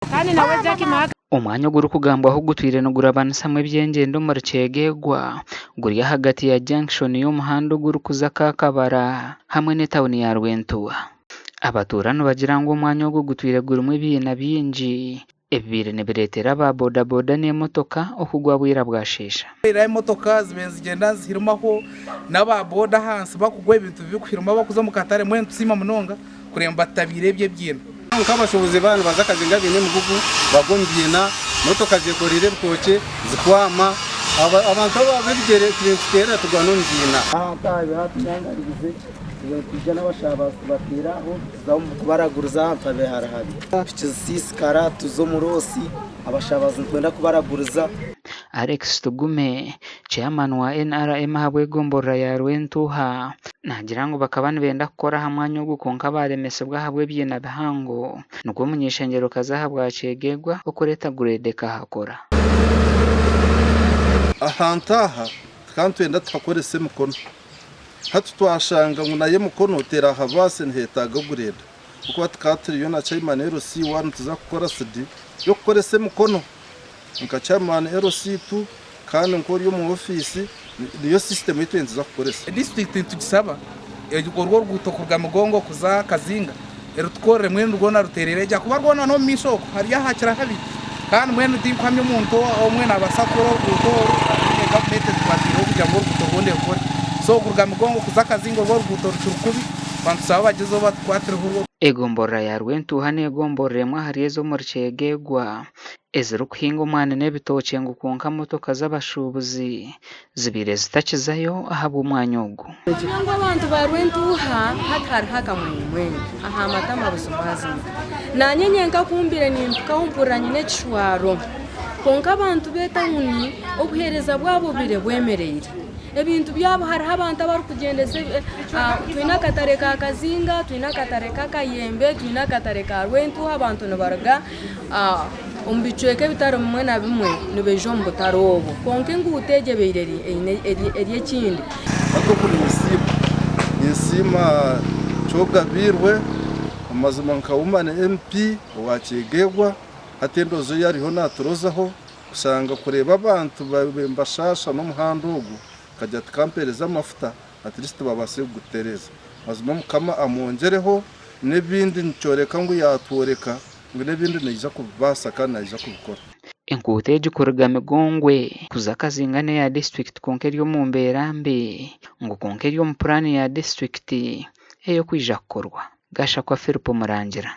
kandi nawe Jack Maga umwanya guri kugambwaho gutwire no gurabansamwe byengendo mu Rucegegwa guri hagati ya junction y'umuhanda guri kuza Kakabara hamwe ne town ya Rwentuwa. Abaturano bagira ngo umwanya wo gutwire gurumwe bina binji ebire ne biretera ba boda boda n'imotoka okugwa bwira bwashesha. Ira imotoka zigenda zihirumaho n'aba boda hansi bakugwa ibintu bikuhiruma bakuza mu Katare mwe nsima munonga kuremba tabire bye byino. Nk'abashobozi bana bazakazinga bine mugugu bagombyina motoka zekorire bitoke zikwama abantu babigere twera tuganonbyina atabe hatangarize tujya n'abashaba batiraho zaho kubaraguruza mpabe harahari kizisikara tuzo murosi abashabazi twenda kubaraguruza. Alex Tugume chairman wa NRM habwe gombora ya Rwentuha nagira ngo bakabane benda gukora hamwanya wo gukonka baremese bwahabwe byina bihango nuko munyeshengero kazahabwa Cegegwa ukoreta grade kahakora ahantaha kandi twenda twakorese mukono hatu twashanga ngo naye mukono tera habase nhetaga grade uko batkatiriyo na chairman RC1 tuzakora CD yo korese mukono nka chairman RC2 kandi nkori yo mu office niyo system yitwenze za kukoresa District tugisaba igikorwa rw'utoko rwa Mugongo kuza Kazinga erutwore mwene rwona ruterere jya kuba rwona no misoko hari yahakira habi kandi mwene ndikwamye umuntu omwene abasakoro rw'utoro government twatiro kujya ngo rw'utobonde kore so kurwa Mugongo kuza Kazinga rw'utoro cyukubi bansaba bagezo batwatiro egombora ya Rwentuha negomboremwa hariyezo mu Rucegegwa ezero kuhinga umwana n'ebitoke ngo konka motoka z'abashubuzi zibire zitakizayo ahaba umwanyogo cyangwa abantu ba Rwentuha hatari hakamwe aha matama busubazi nanyenyenga kumbire nimbuka umpuranye n'ecishwaro konka abantu beta nkuni obuhereza bwabo bire bwemereye ebintu byabo hari abantu abari kugendeze twina Katare ka Kazinga twina Katare ka Kayembe twina Katare ka Rwentuha abantu nabaraga umbicweke bitaro mwe na bimwe nibejo mbutarobo konke ngutegebereri eri kindi akokuri insima chogabirwe amazima nkawumane MP wa Cegegwa hatendozo yariho naturozaho usanga kureba abantu bembashasha no muhandugu kajya tkampereza amafuta at least babase gutereza mazima mukama amongereho nebindi ncoreka ngo yatoreka ngo nebindi niza kubasa kana niza kubikora enkuteje kurga Migongwe kuza Kazingane ya district konkeryo mu Mberambe ngo konkeryo mu plan ya district eyo kwija korwa gasha kwa Philip Murangira.